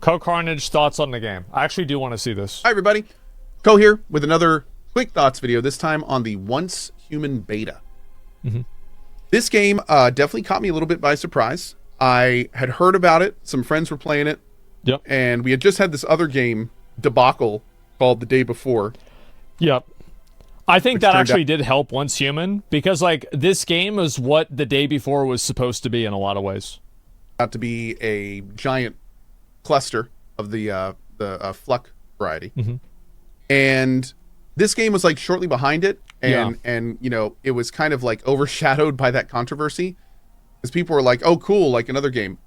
Co-Carnage, thoughts on the game? I actually do want to see this. Hi, everybody. Co here with another quick thoughts video, this time on the Once Human beta. This game definitely caught me a little bit by surprise. I had heard about it. Some friends were playing it. Yep. And we had just had this other game debacle called The Day Before. Yep. I think that actually did help Once Human, because like this game is what The Day Before was supposed to be in a lot of ways. Got to be a giant cluster of the Fluck variety. And this game was like shortly behind it, and you know, it was kind of like overshadowed by that controversy, because people were like, oh cool, like another game.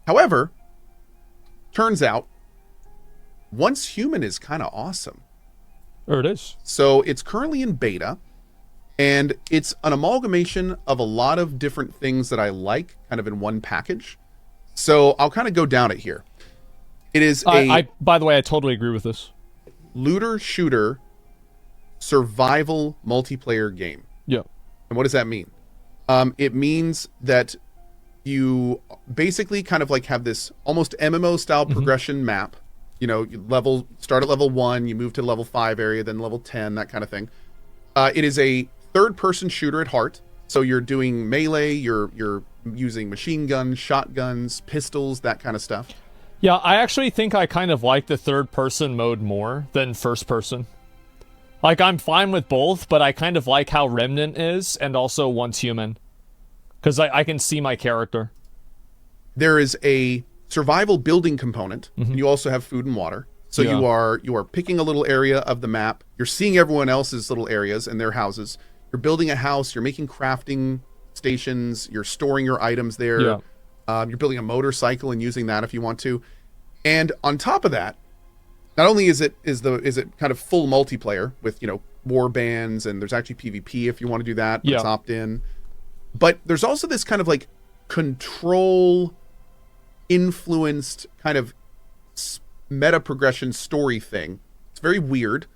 However, turns out Once Human is kind of awesome. Or it is. So it's currently in beta, and it's an amalgamation of a lot of different things that I like kind of in one package. So I'll kind of go down it here. It is by the way, I totally agree with this. Looter shooter survival multiplayer game. Yeah. And what does that mean? It means that you basically kind of like have this almost MMO style progression map. You know, you start at level 1, you move to level 5 area, then level 10, that kind of thing. It is a third-person shooter at heart. So you're doing melee, you're using machine guns, shotguns, pistols, that kind of stuff. Yeah, I actually think I kind of like the third-person mode more than first-person. Like, I'm fine with both, but I kind of like how Remnant is, and also Once Human. Because I can see my character. There is a survival building component, and you also have food and water. So you are picking a little area of the map. You're seeing everyone else's little areas and their houses. You're building a house. You're making crafting stations. You're storing your items there. Yeah. You're building a motorcycle and using that if you want to. And on top of that, not only is it kind of full multiplayer with, you know, war bands, and there's actually PvP if you want to do that. It's opt in. But there's also this kind of like control influenced kind of meta progression story thing. It's very weird.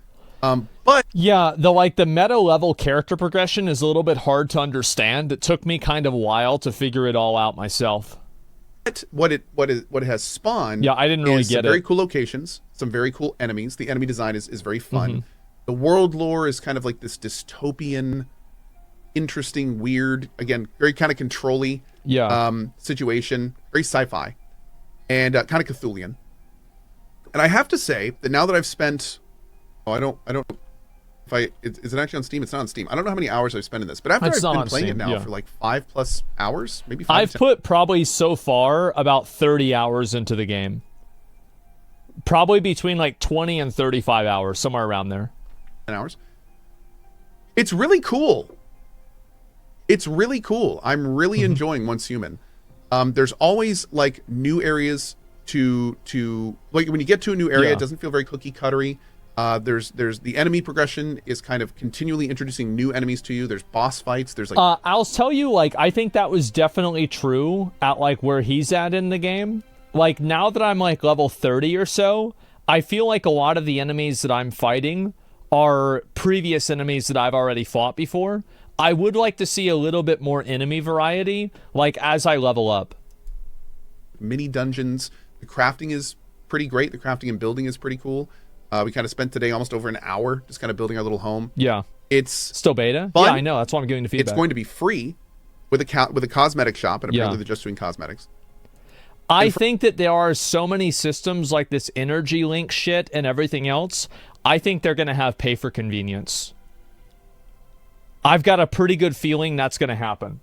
But yeah, the meta level character progression is a little bit hard to understand. It took me kind of a while to figure it all out myself. What it has spawned, I didn't really get some very cool locations, some very cool enemies. The enemy design is very fun. The world lore is kind of like this dystopian, interesting, weird, again, very kind of control-y situation, very sci-fi, and kind of Cthulhian. And I have to say that now that I've spent, is it actually on Steam? It's not on Steam. I don't know how many hours I've spent in this, but after I've been playing it now for like 5+ hours, maybe 5. I've put probably so far about 30 hours into the game. Probably between like 20 and 35 hours, somewhere around there. 10 hours. It's really cool. It's really cool. I'm really enjoying Once Human. There's always like new areas to like when you get to a new area, it doesn't feel very cookie cuttery. There's the enemy progression is kind of continually introducing new enemies to you. There's boss fights. There's like I'll tell you, like, I think that was definitely true at like where he's at in the game. Like now that I'm like level 30 or so, I feel like a lot of the enemies that I'm fighting are previous enemies that I've already fought before. I would like to see a little bit more enemy variety, like as I level up. Mini dungeons. The crafting is pretty great. The crafting and building is pretty cool. We kind of spent today almost over an hour just kind of building our little home. Yeah. It's still beta? Fun. Yeah, I know. That's why I'm giving the feedback. It's going to be free with a cosmetic shop, and apparently they're just doing cosmetics. I think that there are so many systems like this energy link shit and everything else. I think they're going to have pay for convenience. I've got a pretty good feeling that's going to happen.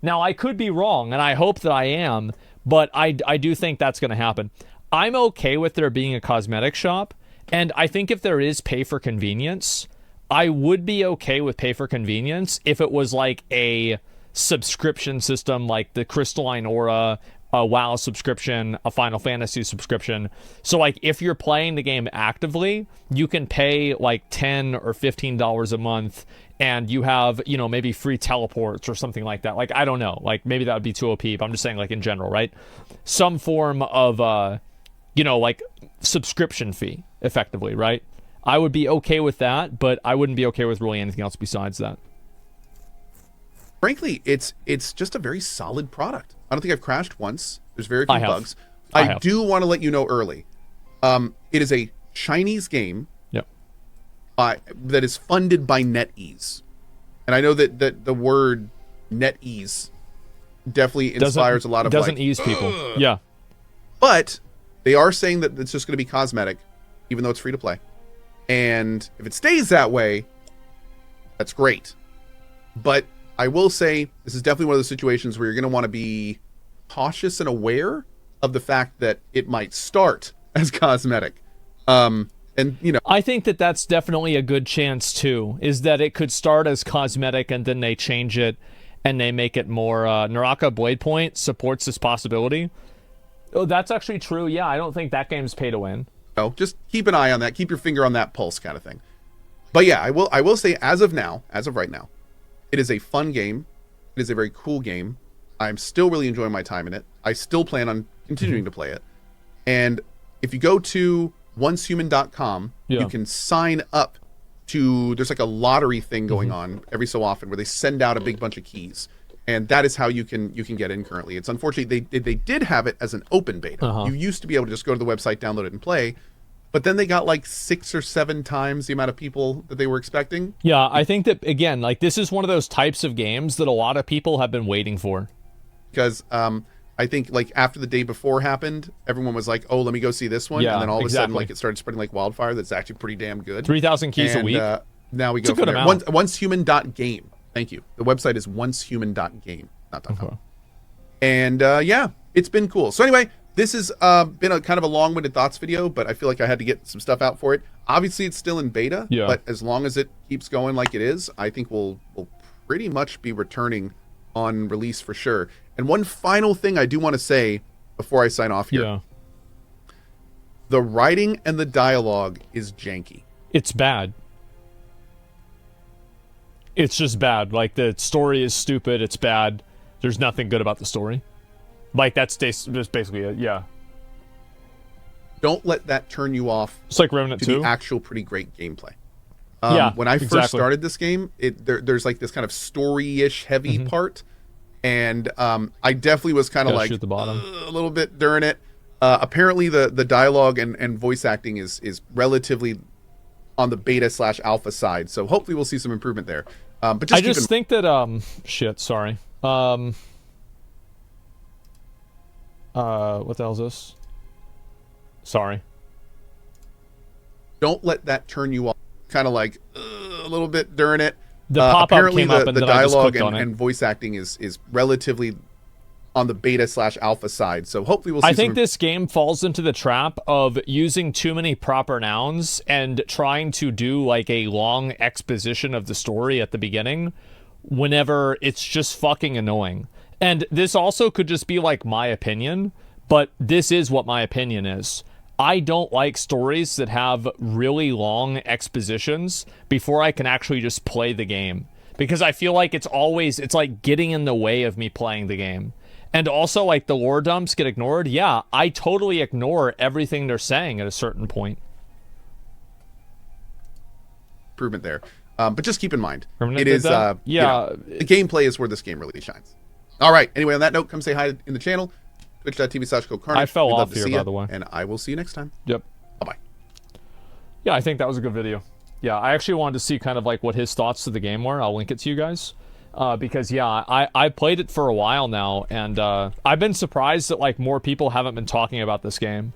Now, I could be wrong, and I hope that I am, but I do think that's going to happen. I'm okay with there being a cosmetic shop, and I think if there is pay for convenience, I would be okay with pay for convenience if it was like a subscription system like the Crystalline Aura, a WoW subscription, a Final Fantasy subscription. So like if you're playing the game actively, you can pay like $10 or $15 a month, and you have, you know, maybe free teleports or something like that. Like, I don't know, like maybe that would be too OP, but I'm just saying like in general, right? Some form of, you know, like subscription fee effectively, right? I would be okay with that, but I wouldn't be okay with really anything else besides that. Frankly, it's just a very solid product. I don't think I've crashed once. There's very few bugs. I do want to let you know early. It is a Chinese game Yep. that is funded by NetEase. And I know that the word NetEase definitely inspires a lot of doesn't ease people. Yeah. But they are saying that it's just going to be cosmetic, even though it's free to play. And if it stays that way, that's great. But I will say this is definitely one of those situations where you're going to want to be cautious and aware of the fact that it might start as cosmetic. And, you know, I think that that's definitely a good chance, too, is that it could start as cosmetic and then they change it and they make it more... Naraka Blade Point supports this possibility. Oh, that's actually true. Yeah, I don't think that game's pay to win. no, just keep an eye on that. Keep your finger on that pulse kind of thing. But yeah, I will say as of right now, it is a fun game. It is a very cool game. I'm still really enjoying my time in it. I still plan on continuing to play it. And if you go to oncehuman.com, you can sign up to, there's like a lottery thing going on every so often where they send out a big bunch of keys. And that is how you can get in currently. It's unfortunately they did have it as an open beta. You used to be able to just go to the website, download it, and play. But then they got like 6 or 7 times the amount of people that they were expecting. Yeah, I think that, again, like this is one of those types of games that a lot of people have been waiting for. Because I think like after the day before happened, everyone was like, oh, let me go see this one. Yeah, and then all of a sudden, like it started spreading like wildfire. That's actually pretty damn good. 3,000 keys a week. Now we go from there. Oncehuman.game. Thank you. The website is oncehuman.game, not .com. And yeah, it's been cool. So anyway, this has been a kind of a long-winded thoughts video, but I feel like I had to get some stuff out for it. Obviously, it's still in beta, but as long as it keeps going like it is, I think we'll pretty much be returning on release for sure. And one final thing I do want to say before I sign off here. Yeah. The writing and the dialogue is janky. It's bad. It's just bad. Like, the story is stupid. It's bad. There's nothing good about the story. Like, that's just basically it. Yeah. Don't let that turn you off. It's like Remnant 2. The actual pretty great gameplay. Yeah, when I first started this game, there's like this kind of story-ish heavy part. And I definitely was kind of like shoot the bottom. A little bit during it. Apparently the dialogue and voice acting is relatively on the beta/alpha side, so hopefully we'll see some improvement there. But just I just think that shit. Sorry. What the hell is this? Sorry. Don't let that turn you off. Kind of like a little bit during it. The pop-up apparently came up and the then I just dialogue clicked on it. and voice acting is relatively on the beta/alpha side, so hopefully we'll see. I think this game falls into the trap of using too many proper nouns and trying to do like a long exposition of the story at the beginning whenever it's just fucking annoying. And this also could just be like my opinion, but this is what my opinion is. I don't like stories that have really long expositions before I can actually just play the game, because I feel like it's like getting in the way of me playing the game. And also, like, the lore dumps get ignored. Yeah, I totally ignore everything they're saying at a certain point. Improvement there. But just keep in mind, Remnant it is, yeah. You know, the gameplay is where this game really shines. All right. Anyway, on that note, come say hi in the channel. Twitch.tv/GoCarnage. I fell off here, by the way. And I will see you next time. Yep. Bye-bye. Yeah, I think that was a good video. Yeah, I actually wanted to see kind of like what his thoughts to the game were. I'll link it to you guys. Because, yeah, I played it for a while now, and I've been surprised that, like, more people haven't been talking about this game.